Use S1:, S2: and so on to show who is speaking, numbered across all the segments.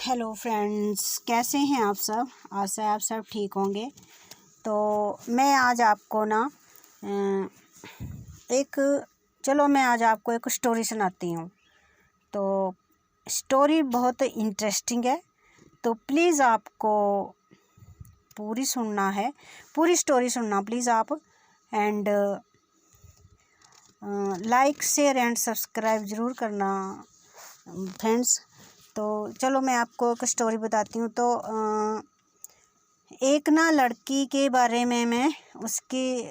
S1: Hello friends, कैसे हैं आप सब। आशा है आप सब ठीक होंगे। तो मैं आज आपको एक स्टोरी सुनाती हूँ। तो स्टोरी बहुत इंटरेस्टिंग है, तो प्लीज़ आपको पूरी सुनना है, पूरी स्टोरी सुनना प्लीज़ आप। And like share and subscribe ज़रूर करना फ्रेंड्स। तो चलो मैं आपको एक स्टोरी बताती हूँ। तो एक लड़की के बारे में मैं उसकी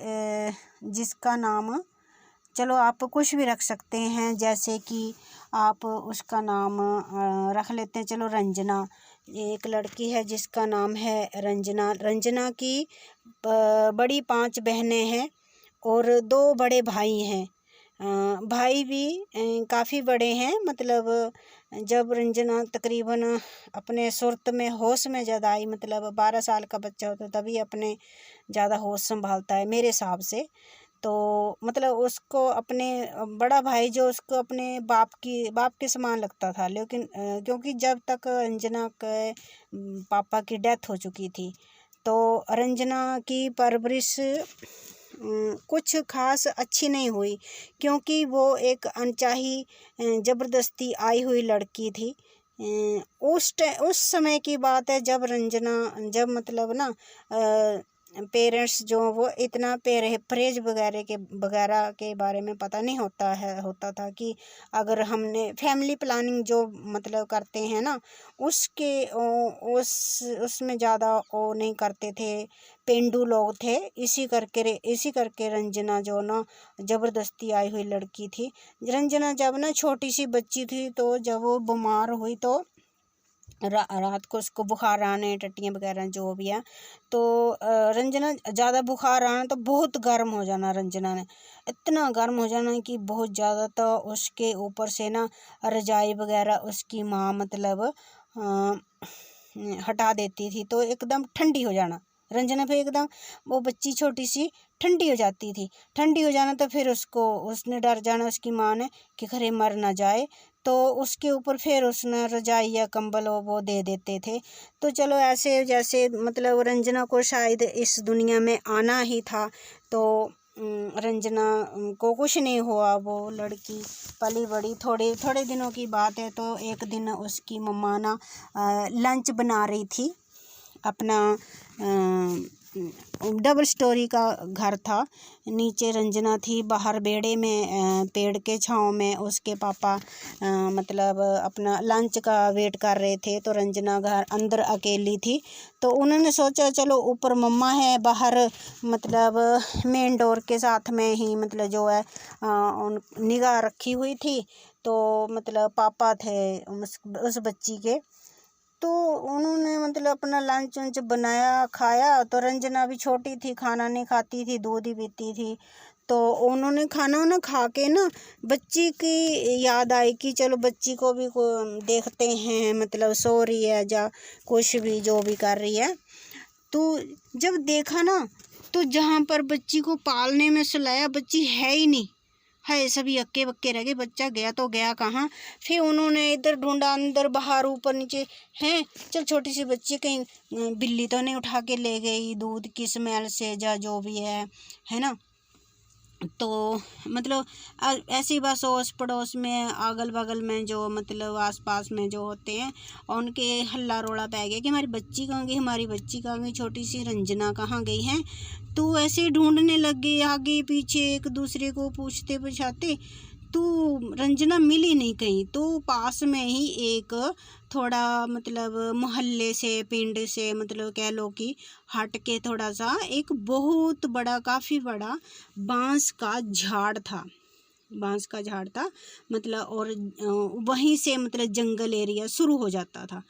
S1: जिसका नाम, चलो आप कुछ भी रख सकते हैं, जैसे कि आप उसका नाम रख लेते हैं, चलो रंजना। एक लड़की है जिसका नाम है रंजना। रंजना की बड़ी 5 बहनें हैं और 2 बड़े भाई हैं। भाई भी काफ़ी बड़े हैं। मतलब जब रंजना तकरीबन अपने सुरत में होश में ज़्यादा आई, मतलब 12 साल का बच्चा होता तभी अपने ज़्यादा होश संभालता है मेरे हिसाब से। तो मतलब उसको अपने बड़ा भाई जो उसको अपने बाप के समान लगता था, लेकिन क्योंकि जब तक रंजना के पापा की डेथ हो चुकी थी, तो रंजना की परवरिश कुछ खास अच्छी नहीं हुई, क्योंकि वो एक अनचाही ज़बरदस्ती आई हुई लड़की थी। उस समय की बात है जब रंजना, जब मतलब पेरेंट्स जो वो इतना परहेज वगैरह के बारे में पता नहीं होता था कि अगर हमने फैमिली प्लानिंग जो मतलब करते हैं ना, उसमें ज़्यादा वो नहीं करते थे, पेंडू लोग थे। इसी करके रंजना जो ज़बरदस्ती आई हुई लड़की थी। रंजना जब छोटी सी बच्ची थी, तो जब वो बीमार हुई तो रात को उसको बुखार आने, टट्टियाँ वगैरह जो भी है, तो रंजना ज़्यादा बुखार आना तो बहुत गर्म हो जाना। रंजना ने इतना गर्म हो जाना कि बहुत ज़्यादा, तो उसके ऊपर से रजाई वगैरह उसकी माँ मतलब हटा देती थी, तो एकदम ठंडी हो जाना रंजना पे। एकदम वो बच्ची छोटी सी ठंडी हो जाती थी। ठंडी हो जाना तो फिर उसने डर जाना, उसकी माँ ने, कि खरे मर ना जाए, तो उसके ऊपर फिर उसने रजाई या कंबल वो दे देते थे। तो चलो ऐसे जैसे मतलब रंजना को शायद इस दुनिया में आना ही था, तो रंजना को कुछ नहीं हुआ। वो लड़की पली बड़ी, थोड़े दिनों की बात है। तो एक दिन उसकी मम्मा लंच बना रही थी अपना। डबल स्टोरी का घर था, नीचे रंजना थी, बाहर बेड़े में पेड़ के छांव में उसके पापा मतलब अपना लंच का वेट कर रहे थे। तो रंजना घर अंदर अकेली थी, तो उन्होंने सोचा चलो ऊपर मम्मा है, बाहर मतलब मेन डोर के साथ में ही मतलब जो है निगाह रखी हुई थी। तो मतलब पापा थे उस बच्ची के, तो उन्होंने मतलब अपना लंच वंच बनाया, खाया। तो रंजना भी छोटी थी, खाना नहीं खाती थी, दूध ही पीती थी। तो उन्होंने खाना खा के बच्ची की याद आई कि चलो बच्ची को भी देखते हैं, मतलब सो रही है या कुछ भी जो भी कर रही है। तो जब देखा तो जहाँ पर बच्ची को पालने में सुलाया, बच्ची है ही नहीं, है सभी अक्के बक्के रह गए। बच्चा गया तो गया कहाँ। फिर उन्होंने इधर ढूंढा, अंदर बाहर ऊपर नीचे हैं। चल छोटी सी बच्ची, कहीं बिल्ली तो नहीं उठा के ले गई दूध की स्मेल से, या जो भी है ना। तो मतलब ऐसी बस ओस पड़ोस में, अगल बगल में जो मतलब आसपास में जो होते हैं, उनके हल्ला रोड़ा पै गया कि हमारी बच्ची कहाँ गई, हमारी बच्ची कहाँ गई, छोटी सी रंजना कहाँ गई है। तो ऐसे ढूंढने लग गए, आगे पीछे एक दूसरे को पूछते पूछाते, तो रंजना मिली नहीं कहीं। तो पास में ही एक थोड़ा मतलब मोहल्ले से, पिंड से, मतलब कह लो कि हट के थोड़ा सा एक बहुत बड़ा, काफ़ी बड़ा बांस का झाड़ था। बांस का झाड़ था मतलब, और वहीं से मतलब जंगल एरिया शुरू हो जाता था।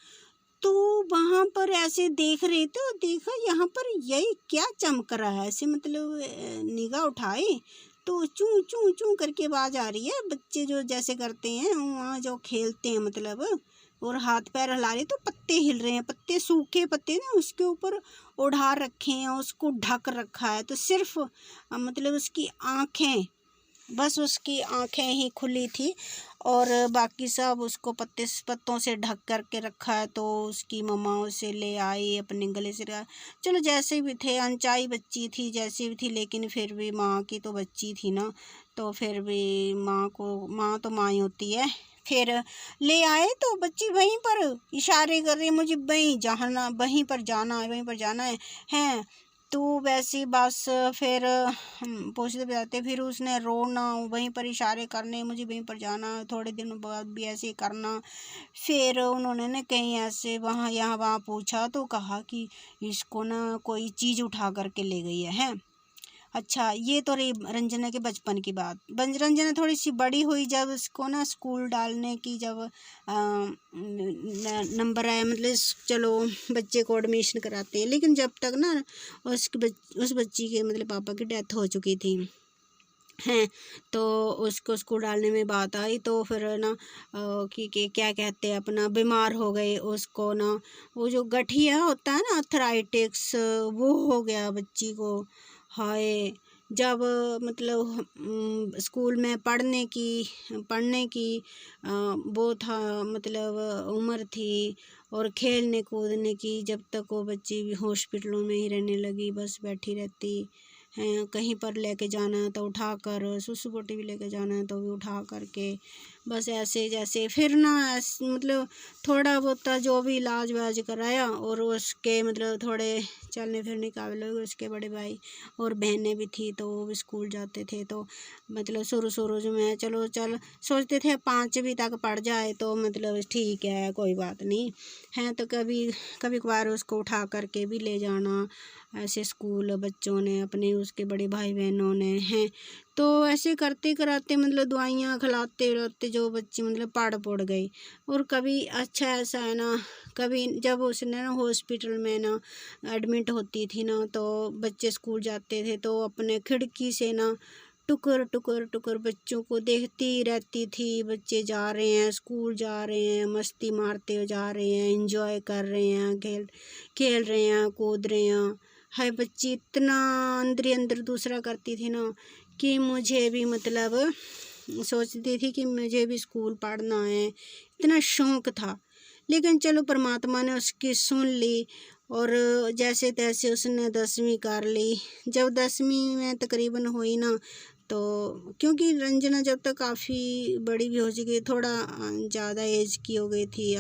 S1: तो वहाँ पर ऐसे देख रहे थे, और देखा यहाँ पर यही क्या चमक रहा है। ऐसे मतलब निगाह उठाई तो चूं चूं चूं करके आवाज़ आ रही है। बच्चे जो जैसे करते हैं वहाँ जो खेलते हैं मतलब, और हाथ पैर हिला रहे, तो पत्ते हिल रहे हैं, पत्ते सूखे पत्ते उसके ऊपर उड़ा रखे हैं, उसको ढक रखा है। तो सिर्फ मतलब उसकी आँखें, बस उसकी आँखें ही खुली थी, और बाकी सब उसको पत्तों से ढक कर के रखा है। तो उसकी मम्मा उसे ले आई, अपने गले से लगा। चलो जैसे भी थे, अनचाही बच्ची थी जैसी भी थी, लेकिन फिर भी माँ की तो बच्ची थी ना, तो फिर भी माँ तो माँ ही होती है। फिर ले आए तो बच्ची वहीं पर इशारे कर रही है, मुझे वहीं जाना, वहीं पर जाना है, वहीं पर जाना है हैं। तो वैसी बस फिर पूछते बजाते फिर उसने रोना, वहीं पर इशारे करने, मुझे वहीं पर जाना, थोड़े दिनों बाद भी ऐसे ही करना। फिर उन्होंने ना कहीं ऐसे वहाँ यहाँ वहाँ पूछा तो कहा कि इसको ना कोई चीज़ उठा करके ले गई है। अच्छा, ये तो रही रंजना के बचपन की बात। रंजना थोड़ी सी बड़ी हुई, जब उसको ना स्कूल डालने की जब नंबर आया, मतलब चलो बच्चे को एडमिशन कराते हैं, लेकिन जब तक ना उस बच्ची के मतलब पापा की डेथ हो चुकी थी हैं, तो उसको स्कूल डालने में बात आई। तो फिर ना कि क्या कहते हैं, अपना बीमार हो गए। उसको ना वो जो गठिया होता है ना, अर्थराइटिक्स, वो हो गया बच्ची को। हाय, जब मतलब स्कूल में पढ़ने की वो था, मतलब उम्र थी, और खेलने कूदने की, जब तक वो बच्ची हॉस्पिटलों में ही रहने लगी, बस बैठी रहती हैं। कहीं पर लेके जाना है तो उठा कर, सुसु पोटी भी लेके जाना है तो भी उठा करके, बस ऐसे जैसे। फिर ना मतलब थोड़ा बहुत जो भी इलाज वाज कराया, और उसके मतलब थोड़े चलने फिरने काबिल हो गए। उसके बड़े भाई और बहनें भी थी, तो वो भी स्कूल जाते थे। तो मतलब शुरू में चलो सोचते थे 5वीं तक पढ़ जाए तो मतलब ठीक है, कोई बात नहीं है। तो कभी कभार उसको उठा करके भी ले जाना ऐसे स्कूल, बच्चों ने अपने, उसके बड़े भाई बहनों ने हैं। तो ऐसे करते कराते मतलब दवाइयाँ खिलाते जो बच्ची मतलब पड़ गई। और कभी अच्छा ऐसा है ना, कभी जब उसने ना हॉस्पिटल में ना एडमिट होती थी ना, तो बच्चे स्कूल जाते थे तो अपने खिड़की से ना टुकर बच्चों को देखती रहती थी। बच्चे जा रहे हैं, स्कूल जा रहे हैं, मस्ती मारते हुए जा रहे हैं, एंजॉय कर रहे हैं, खेल रहे हैं, कूद रहे हैं। है बच्ची इतना अंदर ही अंदर दूसरा करती थी ना, कि मुझे भी मतलब सोचती थी कि मुझे भी स्कूल पढ़ना है, इतना शौक़ था। लेकिन चलो परमात्मा ने उसकी सुन ली, और जैसे तैसे उसने 10वीं कर ली। जब 10वीं में तकरीबन हुई ना, तो क्योंकि रंजना जब तक काफ़ी बड़ी भी हो चुकी, थोड़ा ज़्यादा एज की हो गई थी,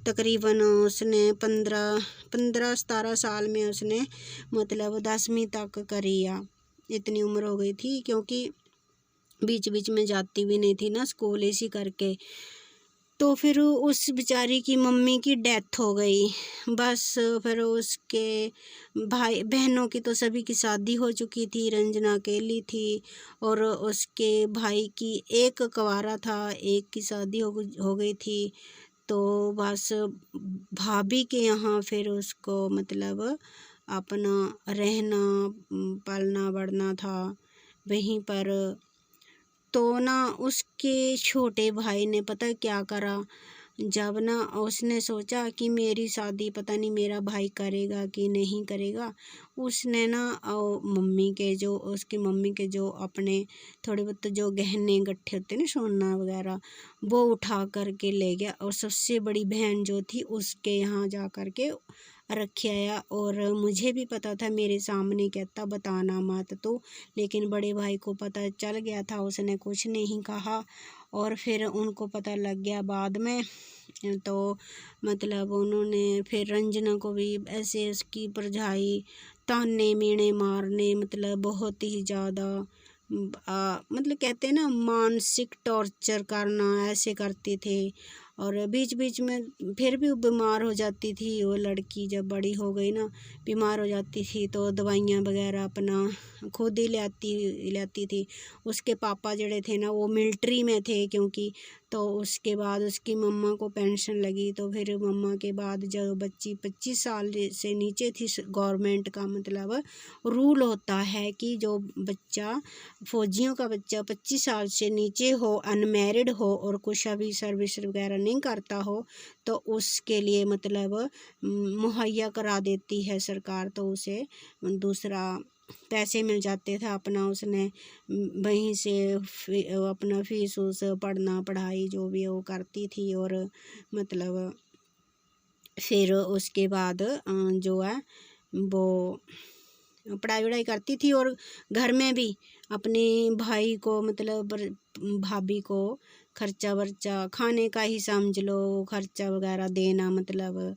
S1: तकरीबन उसने 15-17 साल में उसने मतलब 10वीं तक करी, या इतनी उम्र हो गई थी, क्योंकि बीच में जाती भी नहीं थी ना स्कूल, इसी करके। तो फिर उस बेचारी की मम्मी की डेथ हो गई। बस फिर उसके भाई बहनों की तो सभी की शादी हो चुकी थी, रंजना अकेली थी। और उसके भाई की एक कुंवारा था, एक की शादी हो गई थी। तो बस भाभी के यहाँ फिर उसको मतलब अपना रहना पालना बढ़ना था वहीं पर। तो ना उसके छोटे भाई ने पता क्या करा, जब ना उसने सोचा कि मेरी शादी पता नहीं मेरा भाई करेगा कि नहीं करेगा, उसने ना उसकी मम्मी के जो अपने थोड़े बहुत जो गहने गट्ठे होते ना, सोना वगैरह, वो उठा करके ले गया, और सबसे बड़ी बहन जो थी उसके यहाँ जा कर के रख आया। और मुझे भी पता था, मेरे सामने कहता बताना मत, तो लेकिन बड़े भाई को पता चल गया था, उसने कुछ नहीं कहा। और फिर उनको पता लग गया बाद में, तो मतलब उन्होंने फिर रंजना को भी ऐसे उसकी परझाई, ताने मीणे मारने, मतलब बहुत ही ज़्यादा मतलब कहते हैं ना मानसिक टॉर्चर करना, ऐसे करते थे। और बीच में फिर भी बीमार हो जाती थी वो लड़की, जब बड़ी हो गई ना बीमार हो जाती थी, तो दवाइयाँ वगैरह अपना खुद ही लाती थी। उसके पापा जड़े थे ना वो मिलिट्री में थे, क्योंकि तो उसके बाद उसकी मम्मा को पेंशन लगी। तो फिर मम्मा के बाद जब बच्ची 25 साल से नीचे थी, गवर्नमेंट का मतलब रूल होता है कि जो बच्चा फौजियों का बच्चा 25 साल से नीचे हो, अनमैरिड हो, और कुछ अभी सर्विस वगैरह नहीं करता हो, तो उसके लिए मतलब मुहैया करा देती है सरकार। तो उसे दूसरा पैसे मिल जाते थे, अपना उसने वहीं से अपना फीस उस पढ़ना पढ़ाई जो भी वो करती थी। और मतलब फिर उसके बाद जो है वो पढ़ाई वढ़ाई करती थी। और घर में भी अपने भाई को मतलब भाभी को खर्चा वर्चा खाने का ही समझ लो, खर्चा वगैरह देना, मतलब